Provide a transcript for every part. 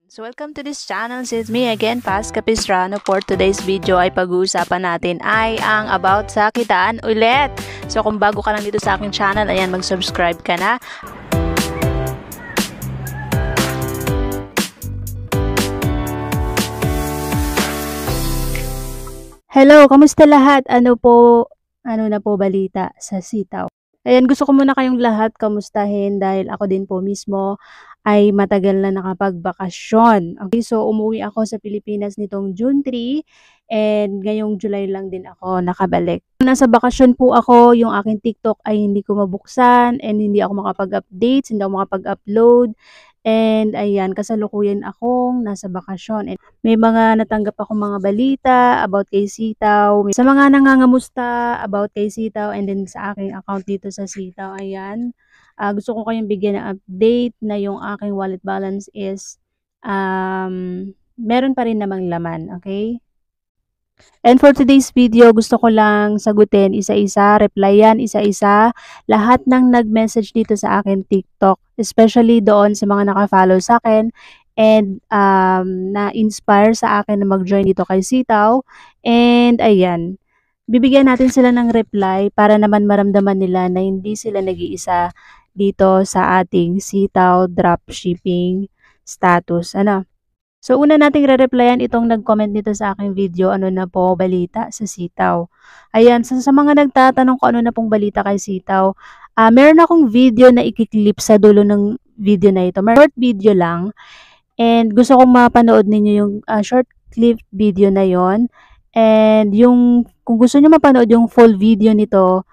So welcome to this channel. It's me again, Paz Capistrano. For today's video ay pag-uusapan natin ay ang about sa kitaan ulit. So kung bago ka lang dito sa aking channel, ayan, mag-subscribe ka na. Hello, kamusta lahat? Ano na po balita sa sitaw? Ayan, gusto ko muna kayong lahat kamustahin dahil ako din po mismo ay matagal na nakapagbakasyon. Okay, so umuwi ako sa Pilipinas nitong June 3 and ngayong July lang din ako nakabalik. Nasa bakasyon po ako, yung aking TikTok ay hindi ko mabuksan and hindi ako makapag-updates, hindi ako makapag-upload. And ayan, kasalukuyan akong nasa bakasyon. And may mga natanggap akong mga balita about kay Sitaw. Sa mga nangangamusta about kay Sitaw and then sa aking account dito sa Sitaw, ayan. Gusto ko kayong bigyan ng update na yung aking wallet balance is meron pa rin namang laman, okay? And for today's video, gusto ko lang sagutin isa-isa, replyan isa-isa, lahat ng nag-message dito sa akin TikTok, especially doon sa mga naka-follow sa akin and na-inspire sa akin na mag-join dito kay Sitaw. And ayan, bibigyan natin sila ng reply para naman maramdaman nila na hindi sila nag-iisa dito sa ating Sitaw dropshipping status. Ano? So, una nating re-replyan itong nag-comment dito sa aking video, ano na po balita sa Sitaw. Ayan, sa mga nagtatanong kung ano na pong balita kay Sitaw, meron akong video na ikiklip sa dulo ng video na ito. Short video lang. And gusto kong mapanood ninyo yung short clip video na yon. And kung gusto nyo mapanood yung full video nito,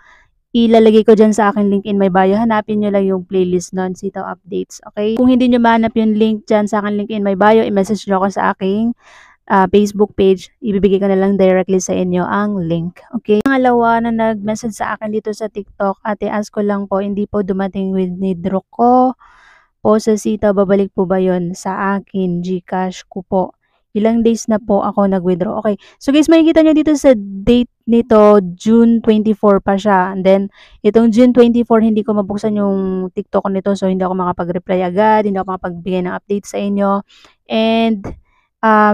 ilalagay ko dyan sa aking link in my bio. Hanapin nyo lang yung playlist nun, Sitaw Updates. Okay? Kung hindi nyo mahanap yung link dyan sa aking link in my bio, i-message nyo ako sa aking Facebook page. Ibibigay ko na lang directly sa inyo ang link. Okay? Pangalawa na nag-message sa akin dito sa TikTok, ate, ask ko lang po, hindi po dumating with withdraw ko po sa Sitaw. Babalik po ba yon sa akin? Gcash ko po. Ilang days na po ako nag-withdraw. Okay. So guys, makikita nyo dito sa date nito, June 24 pa siya. And then, itong June 24, hindi ko mabuksan yung TikTok nito. So, hindi ako makapag-reply agad. Hindi ako makapagbigay ng update sa inyo. And,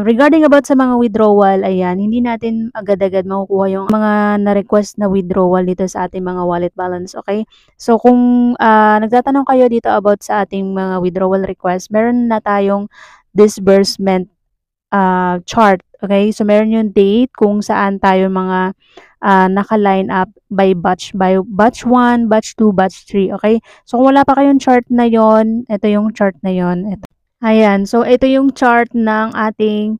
regarding about sa mga withdrawal, ayan, hindi natin agad-agad makukuha yung mga na-request na withdrawal dito sa ating mga wallet balance. Okay. So, kung nagtatanong kayo dito about sa ating mga withdrawal request, meron na tayong disbursement chart. Okay? So, meron yung date kung saan tayo mga naka-line up by batch 1, batch 2, batch 3. Okay? So, kung wala pa kayong chart na yon, ito yung chart na yon. Ito. Ayan. So, ito yung chart ng ating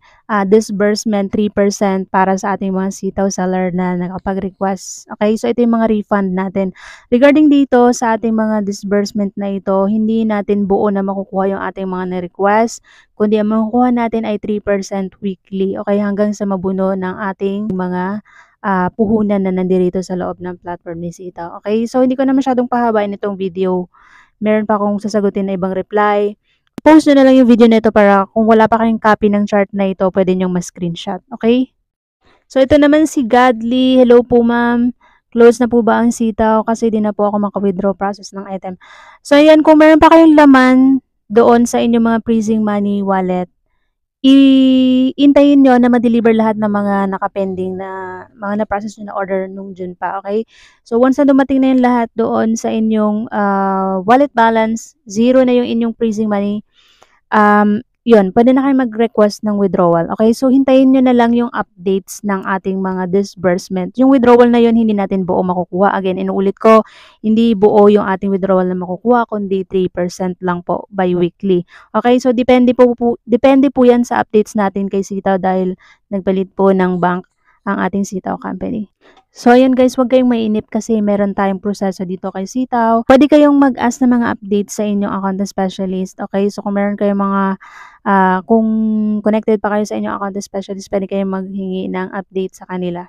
disbursement 3% para sa ating mga Sitaw seller na nakapag-request. Okay? So, ito yung mga refund natin. Regarding dito sa ating mga disbursement na ito, hindi natin buo na makukuha yung ating mga na-request. Kundi ang makukuha natin ay 3% weekly. Okay? Hanggang sa mabuno ng ating mga puhunan na nandito sa loob ng platform ni Sitaw. Okay? So, hindi ko na masyadong pahabain itong video. Meron pa akong sasagutin na ibang reply. Post nyo na lang yung video nito para kung wala pa kayong copy ng chart na ito, pwede nyong ma-screenshot. Okay? So, ito naman si Godly. Hello po, ma'am. Close na po ba ang Sitaw? Kasi di na po ako maka-withdraw process ng item. So, ayan, kung meron pa kayong laman doon sa inyong mga freezing money wallet, iintayin nyo na ma-deliver lahat ng mga nakapending na mga na-process nyo na order nung June pa, okay? So, once na dumating na yung lahat doon sa inyong wallet balance, zero na yung inyong freezing money, yun, pwede na kayo mag-request ng withdrawal. Okay, so hintayin nyo na lang yung updates ng ating mga disbursement. Yung withdrawal na yun, hindi natin buo makukuha. Again, inuulit ko, hindi buo yung ating withdrawal na makukuha, kundi 3% lang po bi-weekly. Okay, so depende po yan sa updates natin kay Sitaw dahil nagpalit po ng bank ang ating Sitaw company. So, ayan guys, huwag kayong mainip kasi meron tayong proseso dito kay Sitaw. Pwede kayong mag-ask ng mga updates sa inyong account specialist. Okay, so kung meron kayong mga, kung connected pa kayo sa inyong account specialist, pwede kayong maghingi ng update sa kanila.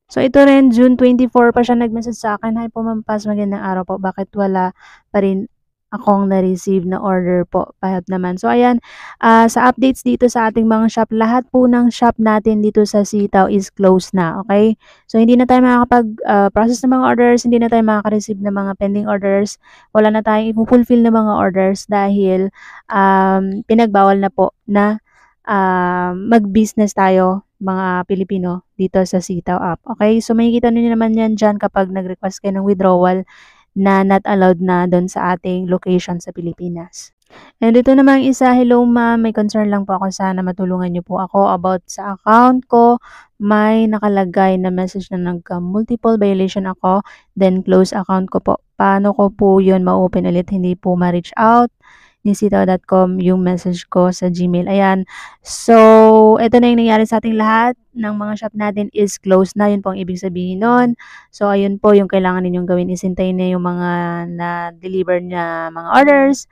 So, ito rin, June 24 pa siya nag-message sa akin. Hi po, Ma'am Paz, magandang araw po. Bakit wala pa rin akong na-receive na order po, pa-help naman. So ayan, sa updates dito sa ating mga shop, lahat po ng shop natin dito sa Sitaw is closed na, okay? So hindi na tayo process ng mga orders, hindi na tayo makaka-receive ng mga pending orders, wala na tayong ifu-fulfill na mga orders dahil pinagbawal na po na mag-business tayo mga Pilipino dito sa Sitaw app. Okay? So makikita niyo naman yan dyan kapag nag-request kayo ng withdrawal na not allowed na doon sa ating location sa Pilipinas. And ito namang isa, hello ma'am, may concern lang po ako, sana matulungan niyo po ako about sa account ko. May nakalagay na message na nagka-multiple violation ako, then close account ko po. Paano ko po yun ma-open ulit, hindi po ma-reach out ni sitaw.com yung message ko sa Gmail. Ayan. So, ito na yung nangyari sa ating lahat ng mga shop natin is closed na. Yun po ang ibig sabihin nun. So, ayun po yung kailangan ninyong gawin is hintayin na yung mga na-deliver na mga orders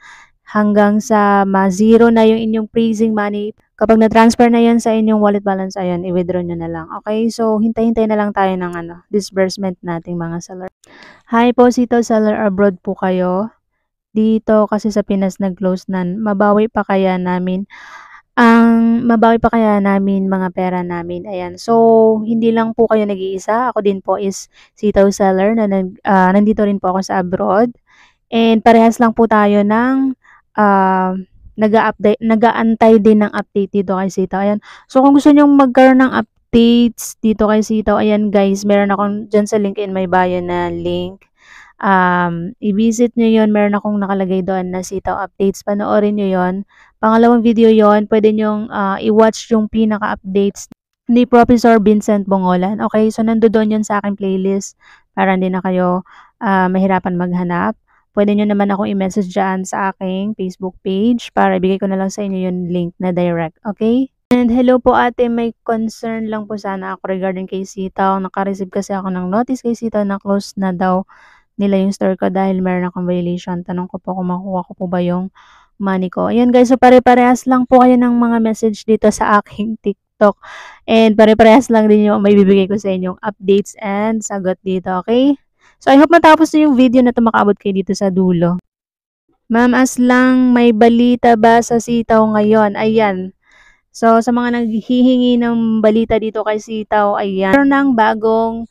hanggang sa ma-zero na yung inyong freezing money. Kapag na-transfer na yan sa inyong wallet balance, ayun, i-withdraw nyo na lang. Okay? So, hintay-hintay na lang tayo ng disbursement nating mga seller. Hi po, Sitaw Seller Abroad po kayo. Dito kasi sa Pinas nag-close na, mabawi pa kaya namin mga pera namin, ayan. So, hindi lang po kayo nag-iisa, ako din po is Sitaw Seller na nandito rin po ako sa abroad. And parehas lang po tayo ng nag-aantay din ng update dito kay Sitaw, ayan. So, kung gusto nyong magkaroon ng updates dito kay Sitaw, ayan guys, meron akong dyan sa link in my bio na link. I-visit nyo yun. Meron akong nakalagay doon na Sitaw Updates. Panoorin nyo yun. Pangalawang video yon, pwede nyong i-watch yung pinaka-updates ni Professor Vincent Bongolan. Okay, so nandoon yun sa aking playlist para hindi na kayo mahirapan maghanap. Pwede nyo naman akong i-message dyan sa aking Facebook page para ibigay ko na lang sa inyo yung link na direct. Okay? And hello po ate, may concern lang po sana ako regarding kay Sitaw. Naka-receive kasi ako ng notice kay Sitaw na close na daw nila yung store ko dahil meron akong violation. Tanong ko po kung makuha ko po ba yung money ko. Ayan guys, so pare-parehas lang po kayo ng mga message dito sa aking TikTok. And pare-parehas lang din yung may bibigay ko sa inyong updates and sagot dito, okay? So I hope matapos na yung video na makaabot kayo dito sa dulo. Ma'am Aslang, may balita ba sa Sitaw ngayon? Ayan. So sa mga naghihingi ng balita dito kay Sitaw, ayan. Meron ng bagong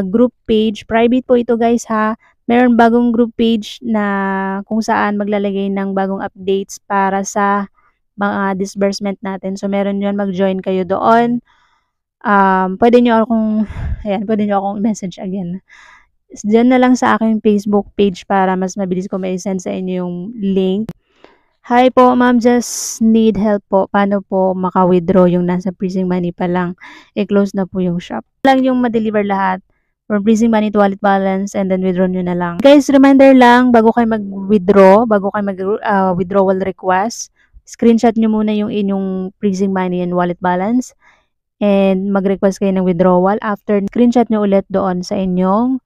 group page. Private po ito guys ha. Meron bagong group page na kung saan maglalagay ng bagong updates para sa mga disbursement natin. So meron yun, mag-join kayo doon. Pwede nyo akong message again. Diyan na lang sa aking Facebook page para mas mabilis ko may send sa inyo yung link. Hi po, ma'am, just need help po. Paano po maka-withdraw yung nasa freezing money pa lang? I-close na po yung shop. Lang yung ma-deliver lahat from freezing money to wallet balance and then withdraw nyo na lang. Guys, reminder lang, bago kayo mag-withdraw, bago kayo mag-withdrawal request, screenshot nyo muna yung inyong freezing money and wallet balance and mag-request kayo ng withdrawal. After, screenshot nyo ulit doon sa inyong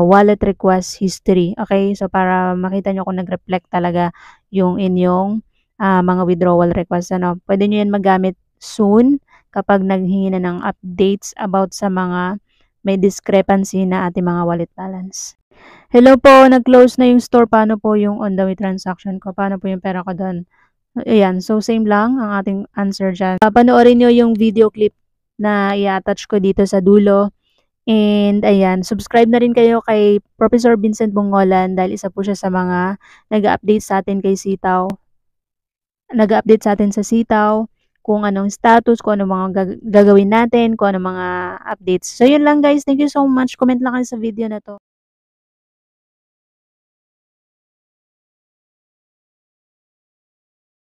wallet request history. Okay? So, para makita nyo kung nag-reflect talaga yung inyong mga withdrawal request. Pwede nyo yan magamit soon kapag naghingi na ng updates about sa mga may discrepancy na ating mga wallet balance. Hello po, nag-close na yung store. Paano po yung on the way transaction ko? Paano po yung pera ko doon? Ayan, so same lang ang ating answer dyan. Panoorin nyo yung video clip na i-attach ko dito sa dulo. And ayan, subscribe na rin kayo kay Professor Vincent Bongolan dahil isa po siya sa mga nag-update sa atin kay Sitaw. Nag-update sa atin sa Sitaw kung anong status, kung anong mga gagawin natin, kung anong mga updates. So yun lang guys, thank you so much. Comment lang kayo sa video na to.